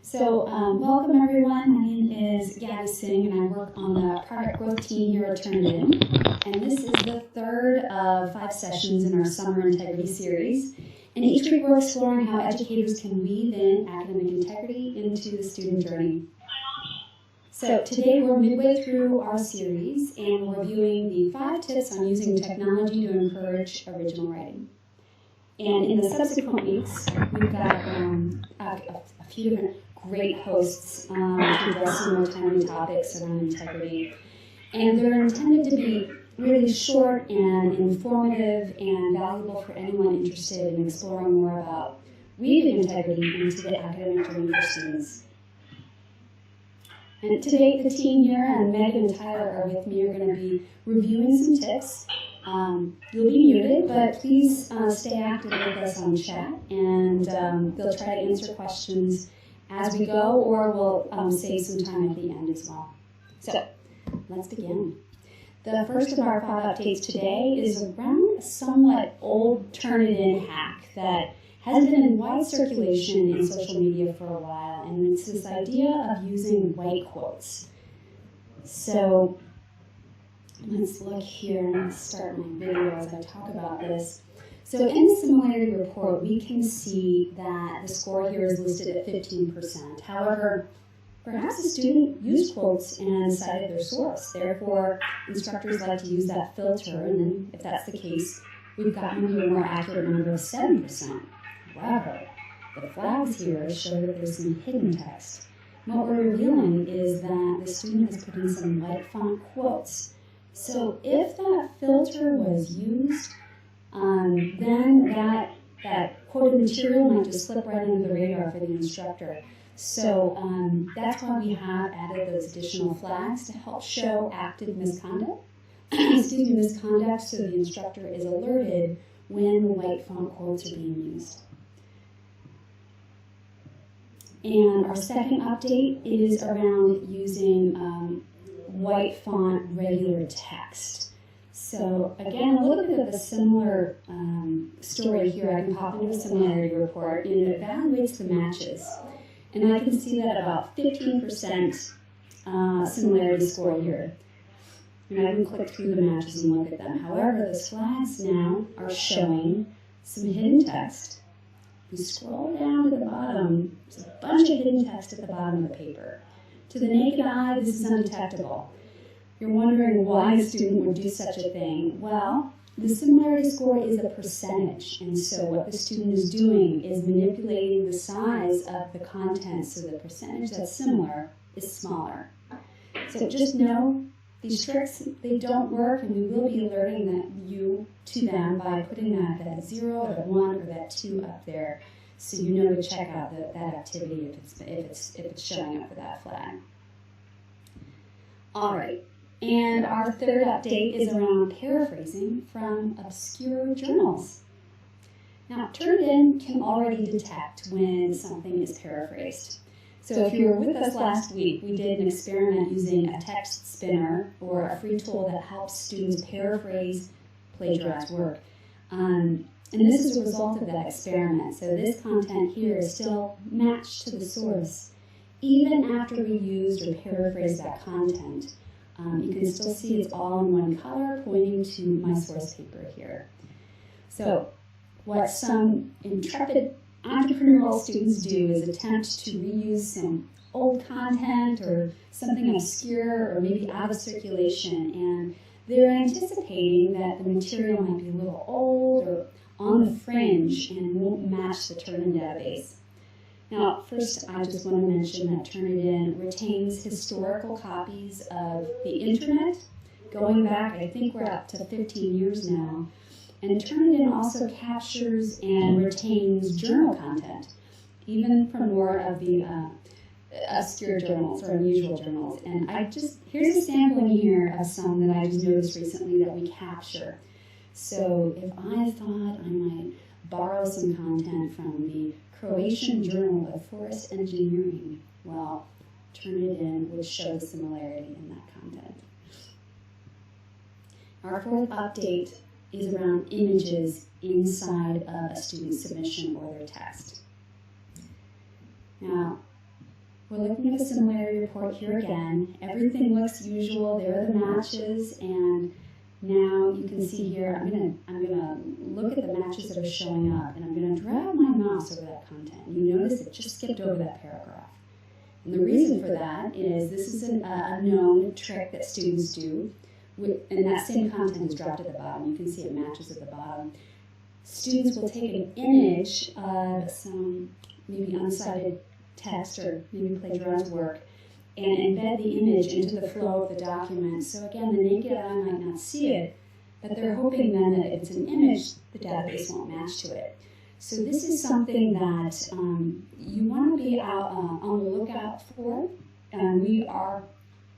Welcome everyone. My name is Gabby Singh and I work on the product growth team here at Turnitin. And this is the third of 5 sessions in our summer integrity series. And each week we're exploring how educators can weave in academic integrity into the student journey. So today we're midway through our series and we're reviewing the 5 tips on using technology to encourage original writing. And in the subsequent weeks, we've got a few different great hosts to address some more timely topics around integrity. And they're intended to be really short and informative and valuable for anyone interested in exploring more about weaving integrity into the academic journey for students. And today, the team here, and Megan and Tyler are with me, are going to be reviewing some tips. You'll be muted, but please stay active with us on chat, and they'll try to answer questions as we go, or we'll save some time at the end as well. So, let's begin. The first of our 5 updates today is around a somewhat old Turnitin hack that has been in wide circulation in social media for a while, and it's this idea of using white quotes. So, let's look here and start my video as I talk about this. So in the similarity report, we can see that the score here is listed at 15%. However, perhaps a student used quotes and cited their source. Therefore, instructors like to use that filter, and then if that's the case, we've gotten a more accurate number of 7%. However, the flags here show that there's some hidden text. And what we're revealing is that the student has put in some light font quotes. So if that filter was used, then that quoted material might just slip right under the radar for the instructor. So that's why we have added those additional flags to help show active misconduct, misconduct, so the instructor is alerted when the white font quotes are being used. And our second update is around using white font regular text. So again, a little bit of a similar story here. I can pop into a similarity report and it evaluates the matches. And I can see that about 15% similarity score here. And I can click through the matches and look at them. However, those flags now are showing some hidden text. If you scroll down to the bottom, there's a bunch of hidden text at the bottom of the paper. To the naked eye, this is undetectable. You're wondering why a student would do such a thing. Well, the similarity score is a percentage, and so what the student is doing is manipulating the size of the content so the percentage that's similar is smaller. So just know these tricks, they don't work, and we will be alerting you to them by putting that 0 or that 1 or that 2 up there, so you know to check out that activity if it's showing up for that flag. All right. And our third update is around paraphrasing from obscure journals. Now, Turnitin can already detect when something is paraphrased. So if you were with us last week, we did an experiment using a text spinner, or a free tool that helps students paraphrase plagiarized work. And this is a result of that experiment. So this content here is still matched to the source, even after we used or paraphrased that content. You can still see it's all in one color, pointing to my source paper here. So what some intrepid entrepreneurial students do is attempt to reuse some old content or something obscure or maybe out of circulation, and they're anticipating that the material might be a little old or on the fringe and won't match the Turnitin database. Now, first, I just want to mention that Turnitin retains historical copies of the internet, going back, I think we're up to 15 years now. And Turnitin also captures and retains journal content, even from more of the obscure journals or unusual journals. And here's a sampling here of some that I just noticed recently that we capture. So if I thought I might borrow some content from the Croatian Journal of Forest Engineering, well, Turnitin would show the similarity in that content. Our fourth update is around images inside of a student's submission or their text. Now, We're looking at a similarity report here again. Everything looks usual. There are the matches, and now you can see here, I'm gonna look at the matches that are showing up, and I'm gonna drag my mouse over that content. You notice it just skipped over that paragraph. And the reason for that is this is a known trick that students do, and that same content is dropped at the bottom. You can see it matches at the bottom. Students will take an image of some maybe unsighted text or maybe plagiarized work and embed the image into the flow of the document. So again, the naked eye might not see it, but they're hoping then that if it's an image, the database won't match to it. So this is something that you want to be out on the lookout for. We are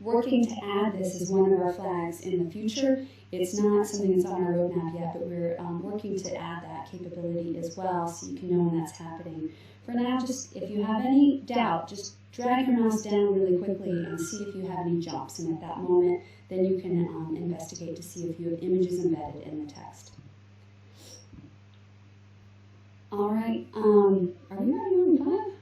working to add this as one of our flags in the future. It's not something that's on our roadmap yet, but we're working to add that capability as well so you can know when that's happening. For now, just if you have any doubt, just drag your mouse down really quickly and see if you have any jumps. And at that moment, then you can investigate to see if you have images embedded in the text. All right, are we ready on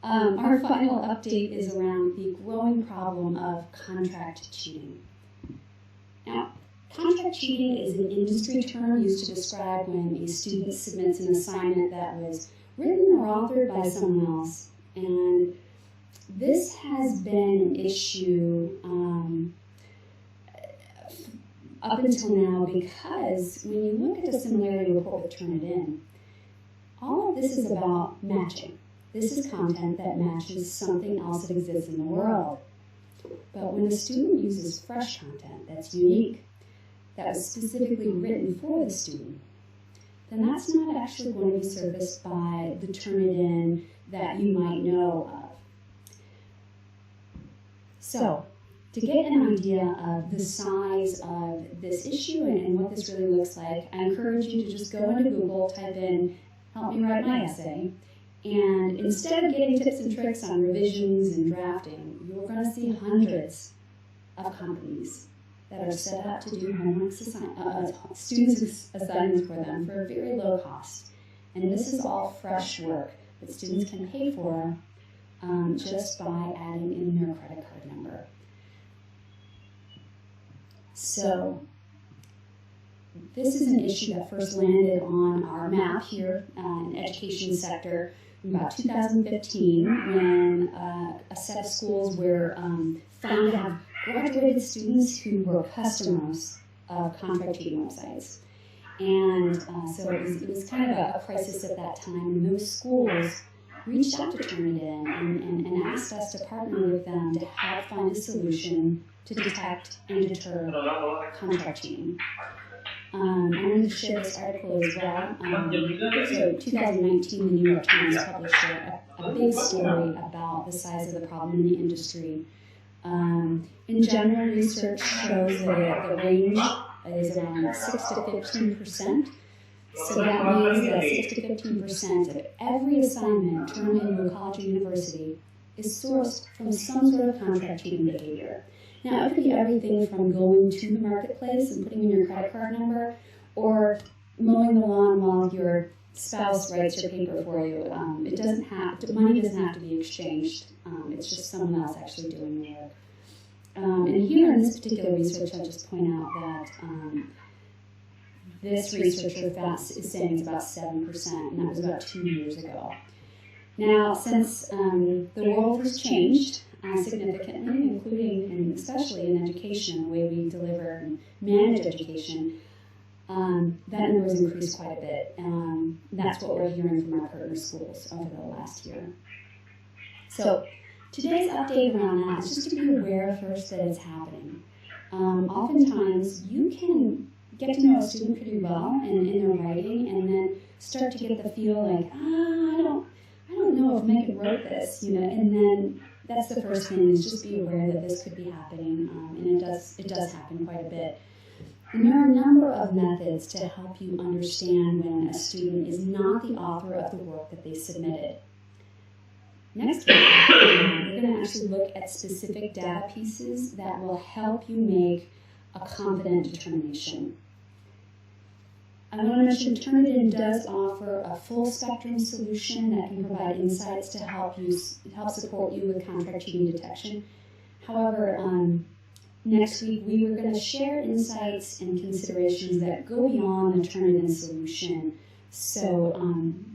5? Our final update is around the growing problem of contract cheating. Now, contract cheating is an industry term used to describe when a student submits an assignment that was written or authored by someone else. And this has been an issue up until now because when you look at the similarity report with Turnitin, all of this is about matching. This is content that matches something else that exists in the world. But when a student uses fresh content that's unique, that was specifically written for the student, then that's not actually going to be serviced by the Turnitin that you might know of. So, to get an idea of the size of this issue and what this really looks like, I encourage you to just go into Google, type in, "Help me write my essay," and instead of getting tips and tricks on revisions and drafting, you're going to see hundreds of companies that are set up to do homework students' assignments for them for a very low cost. And this is all fresh work that students can pay for just by adding in their credit card number. So this is an issue that first landed on our map here in the education sector in about 2015 when a set of schools were found to have graduated students who were customers of contract cheating websites. And so it was kind of a crisis at that time, and those schools reached out to Turnitin and asked us to partner with them to help find a solution to detect and deter contract cheating. I'm going to share this article as well. So 2019, the New York Times published a big story about the size of the problem in the industry. In general, research shows that the range is around 6 to 15%. So that means that 6 to 15% of every assignment turned into a college or university is sourced from some sort of contract cheating behavior. Now, it could be everything from going to the marketplace and putting in your credit card number, or mowing the lawn while your spouse writes your paper for you. Money doesn't have to be exchanged. It's just someone else actually doing the work. And here in this particular research, I'll just point out that this researcher is saying it's about 7%, and that was about 2 years ago. Now, since the world has changed significantly, including and especially in education, the way we deliver and manage education, that number has increased quite a bit. That's what we're hearing from our partner schools over the last year. So today's update around that is just to be aware first that it's happening. Oftentimes, you can get to know a student pretty well in their writing, and then start to get the feel like, I don't know if Megan wrote this, and then that's the first thing, is just be aware that this could be happening, and it does happen quite a bit. And there are a number of methods to help you understand when a student is not the author of the work that they submitted. Next week, we're going to actually look at specific data pieces that will help you make a confident determination. I want to mention Turnitin does offer a full spectrum solution that can provide insights to help support you with contract cheating detection. However, next week we are going to share insights and considerations that go beyond the Turnitin solution. So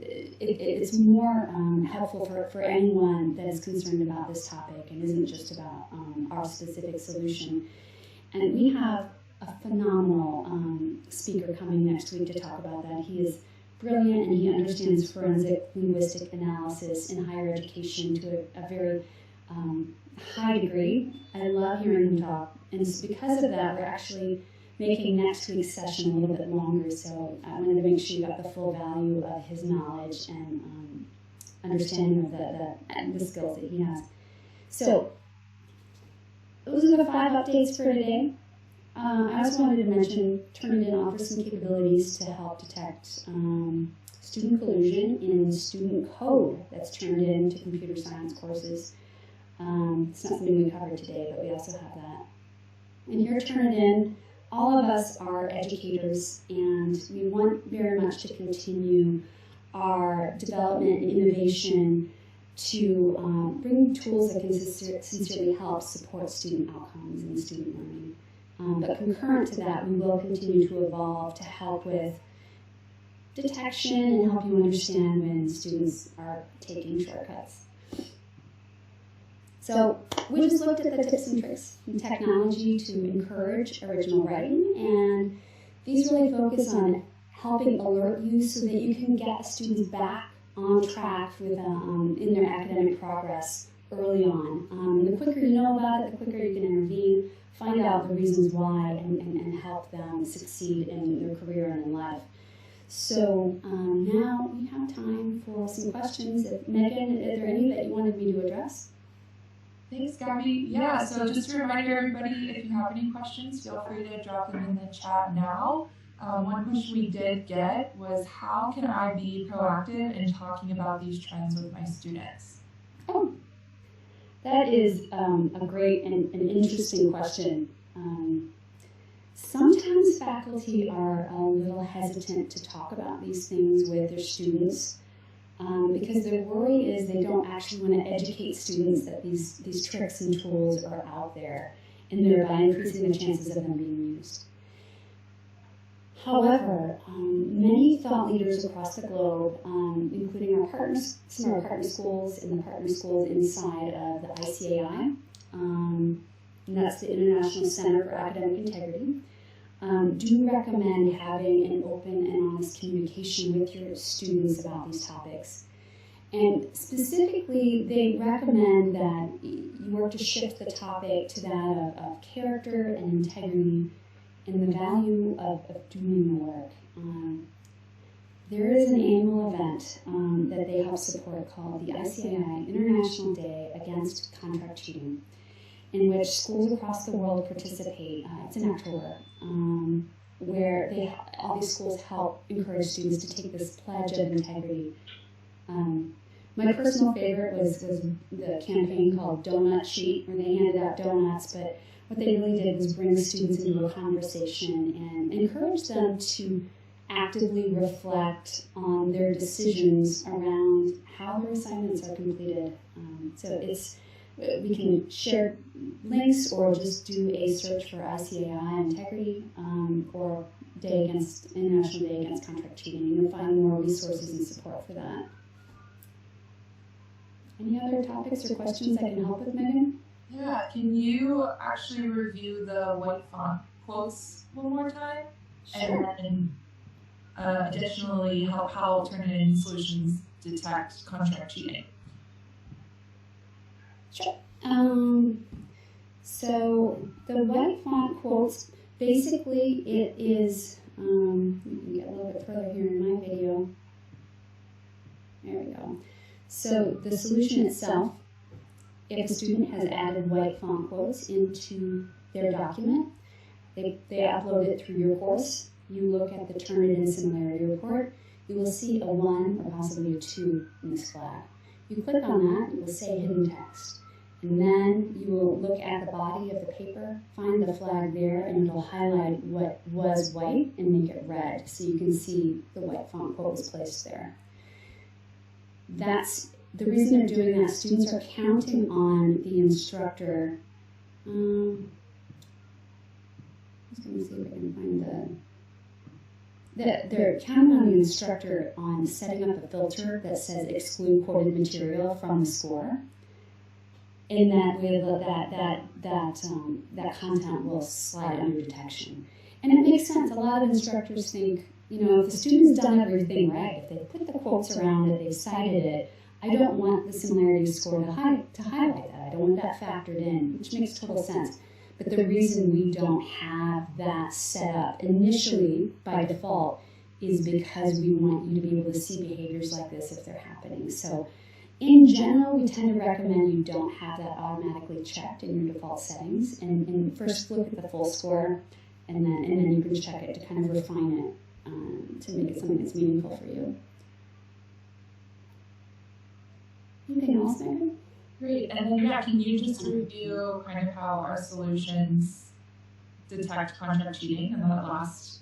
it's more helpful for anyone that is concerned about this topic and isn't just about our specific solution. And we have a phenomenal speaker coming next week to talk about that. He is brilliant and he understands forensic linguistic analysis in higher education to a very high degree. I love hearing him talk, and it's because of that we're actually making next week's session a little bit longer, so I wanted to make sure you got the full value of his knowledge and understanding of the skills that he has. So, those are the 5 updates for today. I also wanted to mention Turnitin offers some capabilities to help detect student collusion in student code that's turned into computer science courses. It's not something we covered today, but we also have that. And here at Turnitin, all of us are educators, and we want very much to continue our development and innovation to bring tools that can sincerely help support student outcomes and student learning. But concurrent to that, we will continue to evolve to help with detection and help you understand when students are taking shortcuts. So we just looked at the tips and tricks and technology to encourage original writing, and these really focus on helping alert you so that you can get students back on track with in their academic progress early on. The quicker you know about it, the quicker you can intervene, find out the reasons why, and help them succeed in their career and in life. So now we have time for some questions. Megan, are there any that you wanted me to address? Thanks, Gabby. Yeah, so just a reminder, everybody, if you have any questions, feel free to drop them in the chat now. One question we did get was, how can I be proactive in talking about these trends with my students? Oh, that is a great and an interesting question. Sometimes faculty are a little hesitant to talk about these things with their students because their worry is they don't actually want to educate students that these tricks and tools are out there, and thereby increasing the chances of them being used. However, many thought leaders across the globe, including our partners, some of our partner schools and the partner schools inside of the ICAI, and that's the International Center for Academic Integrity, do recommend having an open and honest communication with your students about these topics. And specifically, they recommend that you work to shift the topic to that of character and integrity and the value of doing the work. There is an annual event that they help support called the ICAI International Day Against Contract Cheating, in which schools across the world participate. It's in October, where all these schools help encourage students to take this pledge of integrity. My personal favorite was the campaign called Donut Cheat, where they handed out donuts, but what they really did was bring the students into a conversation and encourage them to actively reflect on their decisions around how their assignments are completed. So we can share links or just do a search for ICAI Integrity or International Day Against Contract Cheating, and you'll find more resources and support for that. Any other topics or questions I can help with, Megan? Yeah, can you actually review the white font quotes one more time? Sure. And then additionally, how Turnitin solutions detect contract cheating? Sure. So the white font quotes, basically it is, you can get a little bit further here in my video. There we go. So the solution itself, if the student has added white font quotes into their document, they upload it through your course. You look at the Turnitin similarity report, you will see a 1 or possibly a 2 in this flag. You click on that, it will say hidden text. And then you will look at the body of the paper, find the flag there, and it'll highlight what was white and make it red so you can see the white font quote was placed there. That's the reason they're doing that. Students are counting on the instructor. I was going to see if I can find they're counting on the instructor on setting up a filter that says exclude quoted material from the score. In that way, that content will slide under detection. And it makes sense. A lot of instructors think, you know, if the student's done everything right, if they put the quotes around it, they've cited it, I don't want the similarity score to highlight that. I don't want that factored in, which makes total sense. But the reason we don't have that set up initially by default is because we want you to be able to see behaviors like this if they're happening. So in general, we tend to recommend you don't have that automatically checked in your default settings. And first look at the full score, and then you can check it to kind of refine it to make it something that's meaningful for you. Anything else, Megan? Great. And then, yeah, can you just review kind of how our solutions detect contract cheating and that last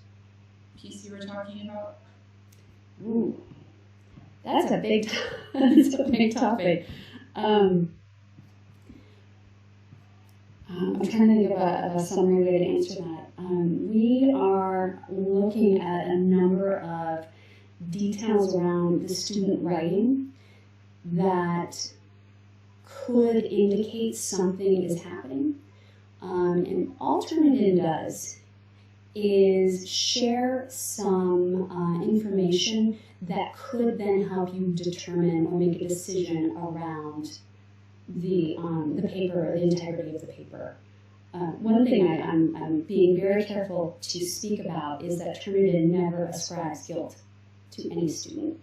piece you were talking about? Ooh, that's a big topic. I'm trying to think of a summary way to answer that. We are looking at a number of details around the student writing that could indicate something is happening. And all Turnitin does is share some information that could then help you determine or make a decision around the paper, or the integrity of the paper. One thing I'm being very careful to speak about is that Turnitin never ascribes guilt to any student.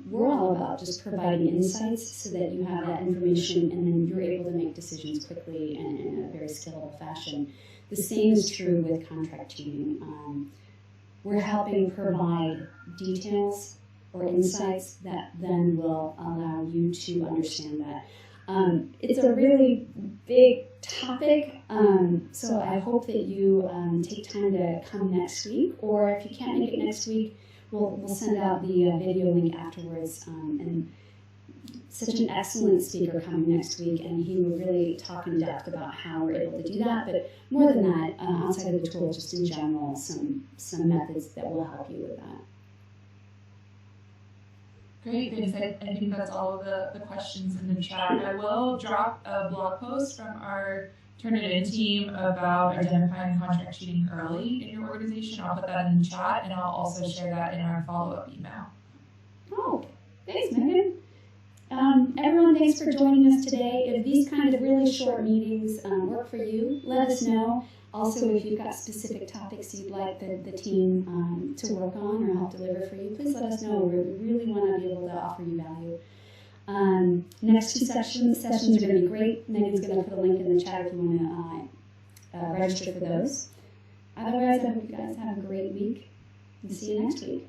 We're all about just providing insights so that you have that information and then you're able to make decisions quickly and in a very scalable fashion. The same is true with contract cheating. We're helping provide details or insights that then will allow you to understand that. It's a really big topic, so I hope that you take time to come next week, or if you can't make it next week, we'll send out the video link afterwards. And such an excellent speaker coming next week, and he will really talk in depth about how we're able to do that. But more than that, outside of the tool, just in general, some methods that will help you with that. Great, thanks. I think that's all of the questions in the chat. I will drop a blog post from our Turnitin team about identifying contract cheating early in your organization. I'll put that in the chat, and I'll also share that in our follow-up email. Oh, thanks, Megan. Everyone, thanks for joining us today. If these kind of really short meetings work for you, let us know. Also, if you've got specific topics you'd like the team to work on or help deliver for you, please let us know. We really want to be able to offer you value. Next two sessions are going to be great. Megan's going to put a link in the chat if you want to register for those. Otherwise, I hope you guys have a great week and see you next week.